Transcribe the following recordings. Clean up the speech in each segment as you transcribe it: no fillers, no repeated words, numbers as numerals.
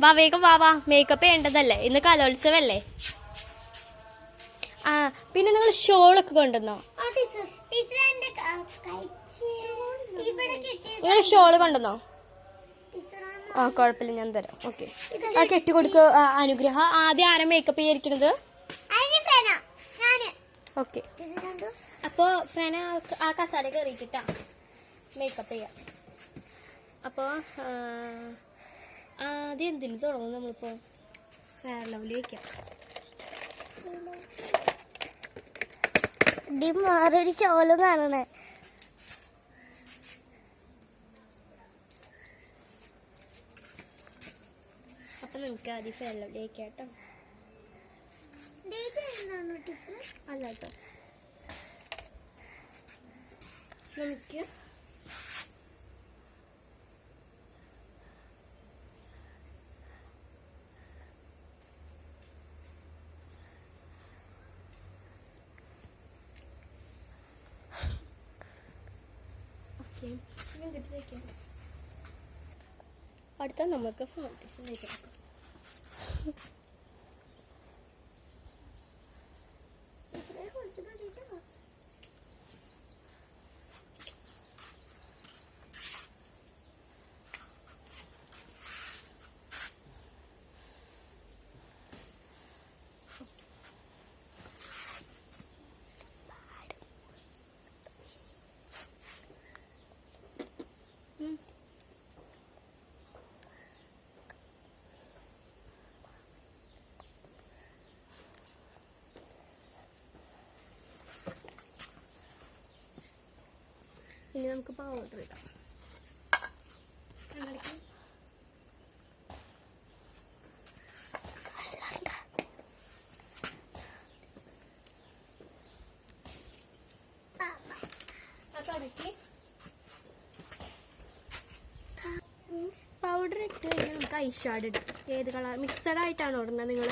വാ വേഗം വാ മേക്കപ്പ് ചെയ്യേണ്ടതല്ലേ, ഇന്ന് കലോത്സവല്ലേ. ആ പിന്നെ നിങ്ങൾ ഷോളൊക്കെ കൊണ്ടുവന്നോ? നിങ്ങൾ ഷോള് കൊണ്ടുവന്നോ? ആ കുഴപ്പമില്ല, ഞാൻ തരാം. ഓക്കെ, ആ കെട്ടിക്കൊടുക്ക് അനുഗ്രഹ. ആദ്യം ആരാ മേക്കപ്പ് ചെയ്യാതിരിക്കുന്നത്? ഓക്കെ, അപ്പോ ഫ്രന ആ കസാല കയറിയിട്ടാ മേക്കപ്പ് ചെയ്യാം. അപ്പോൾ ആദ്യം എന്തിൽ തുടങ്ങും നമ്മളിപ്പോൾ? ഫെയർ ലവ്ലി വയ്ക്കാം. മാറൊരു ചോലും കാണണേ. അപ്പം നമുക്ക് ആദ്യം ഫെയർ ലവ്ലി വയ്ക്കാം കേട്ടോ. അല്ല കേട്ടോ, നമുക്ക് അടുത്ത നമുക്ക് ഫൗണ്ടേഷൻ വയ്ക്കാം. ഇനി നമുക്ക് പൗഡർ ഇടാം. പൗഡർ ഇട്ട് കഴിഞ്ഞാൽ നമുക്ക് ഐഷാഡ് ഇടാം. ഏത് കളർ? മിക്സഡ് ആയിട്ടാണോ ഇടുന്നത് നിങ്ങൾ?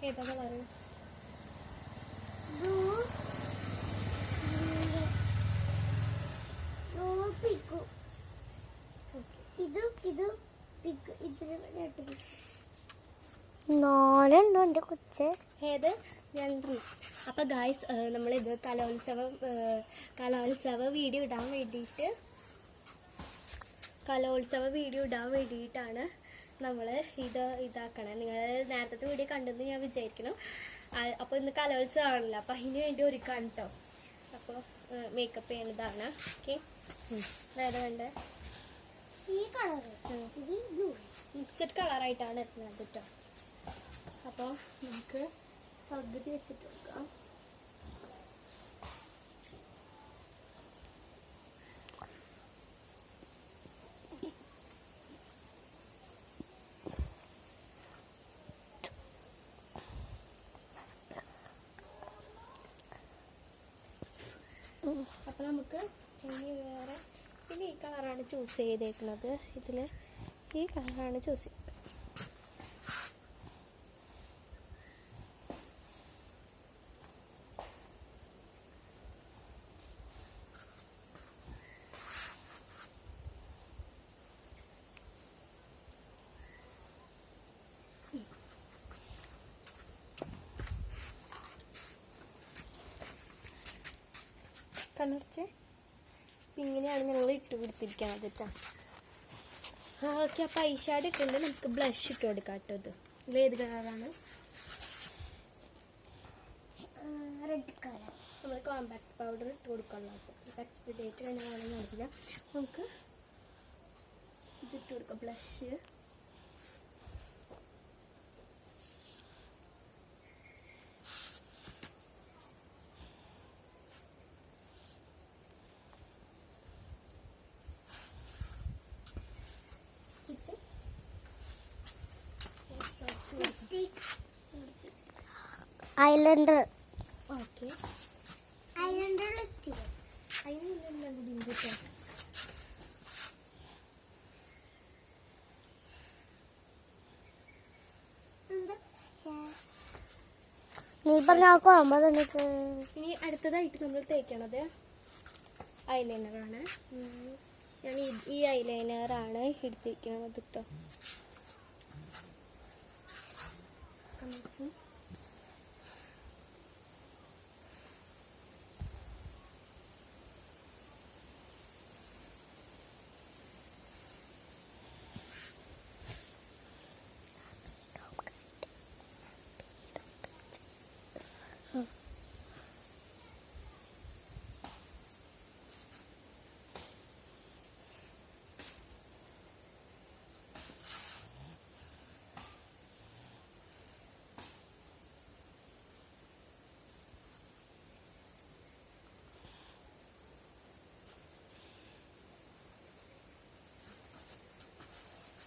ഏതാ കളറ്? നാലുണ്ടോ എന്റെ കൊച്ച്? ഏത്? രണ്ടെണ്ണം. അപ്പൊ ഗായ്സ്, നമ്മളിത് കലോത്സവ വീഡിയോ ഇടാൻ വേണ്ടിയിട്ടാണ് നമ്മൾ ഇതാക്കണേ. നിങ്ങൾ നേരത്തെ വീഡിയോ കണ്ടെന്ന് ഞാൻ വിചാരിക്കണം. അപ്പോൾ ഇന്ന് കലോത്സവമാണല്ലോ, അപ്പം അതിന് വേണ്ടി ഒരുക്കാൻ കേട്ടോ. അപ്പോൾ മേക്കപ്പ് ചെയ്യേണ്ടതാണ്. ഓക്കെ, വേറെ വേണ്ടേ? ഈ കളർ മിക്സഡ് കളറായിട്ടാണ് എത്തുന്നത് കേട്ടോ. അപ്പോൾ നമുക്ക് പകുതി വെച്ചിട്ട് കൊടുക്കാം. അപ്പോൾ നമുക്ക് ഇനി വേറെ പിന്നെ ഈ കളറാണ് ചൂസ് ചെയ്തേക്കുന്നത്. ഇതിൽ ഈ കളറാണ് ചൂസ് ചെയ്തത്. കണ്ണടച്ച് ഇങ്ങനെയാണ് ഞങ്ങൾ ഇട്ട് കൊടുത്തിരിക്കുന്നത് കേട്ടോ. ഓക്കെ, അപ്പോൾ ഐഷാഡ് ഇട്ടുണ്ട്. നമുക്ക് ബ്ലഷ് ഇട്ട് കൊടുക്കാം കേട്ടോ. ഇത് ഏത് കളറാണ്? Red colour. നമ്മൾ കോമ്പാക്ട് പൗഡർ ഇട്ട് കൊടുക്കാനുള്ള എക്സ്പയറി ഡേറ്റ് കഴിഞ്ഞാൽ നോക്കില്ല. നമുക്ക് ഇതിട്ട് കൊടുക്കാം blush. Islander. Okay, islander lipstick. അതിനെല്ലാം കൂടി ഉണ്ട് കേട്ടോ. നീ പറഞ്ഞാൽ ഇനി അടുത്തതായിട്ട് നമ്മൾ തേക്കണത് ഐലൈനറാണ്. ഞാൻ ഈ ഐലൈനറാണ് എടുത്തിരിക്കുന്നത് കേട്ടോ.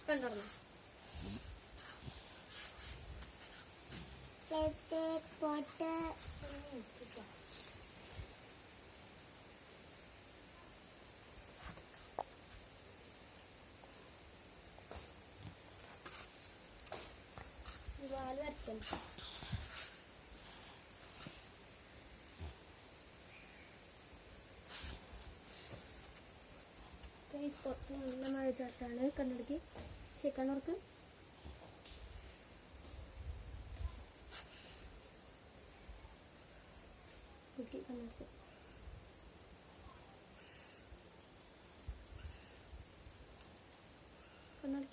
കണ്ടോളൂ. ലിപ്സ്റ്റിക് പോട്ട് വാല് വരച്ചോ. പുറത്ത് നല്ല മഴ ചാട്ടാണ്. കണ്ണടക്ക് കണ്ണുറക്ക്. കണ്ണടച്ചു. കണ്ണടക്ക്.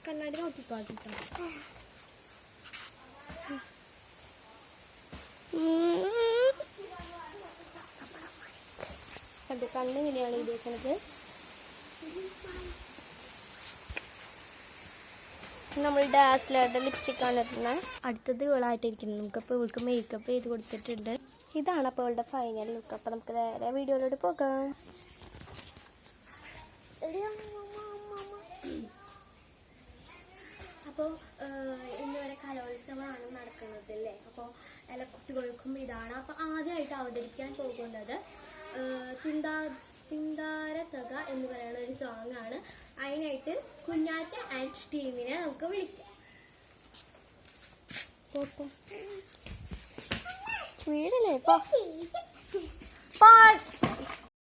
കണ്ണാടി നോക്കിക്കോട്ടോ. കണ്ടു കണ്ണ് ഇങ്ങനെയാണ് ഇതേക്കുന്നത്. നമ്മൾ ഡാസ്ലറുടെ ലിപ്സ്റ്റിക്കാണ് ഇടുന്നത്. അടുത്തത് ഇവളായിട്ടിരിക്കുന്നത്. നമുക്കപ്പോൾ ഇവൾക്ക് മേക്കപ്പ് ചെയ്ത് കൊടുത്തിട്ടുണ്ട്. ഇതാണ് അപ്പോൾ ഇവളുടെ ഫൈനൽ ലുക്ക്. അപ്പോൾ നമുക്ക് നേരെ വീഡിയോയിലോട്ട് പോകാം. അപ്പോൾ ഇന്നിവിടെ കലോത്സവമാണ് നടക്കുന്നത് അല്ലേ. അപ്പോൾ എല്ലാ കുട്ടികൾക്കും ഇതാണ്. അപ്പോൾ ആദ്യമായിട്ട് അവതരിപ്പിക്കാൻ പോകുന്നത് തിന്താരതക എന്ന് പറയുന്ന ഒരു സോങ് ആണ്. അതിനായിട്ട് കുഞ്ഞാറ്റ ആൻഡ് ടീമിനെ നമുക്ക് വിളിക്കാം. വീടല്ലേ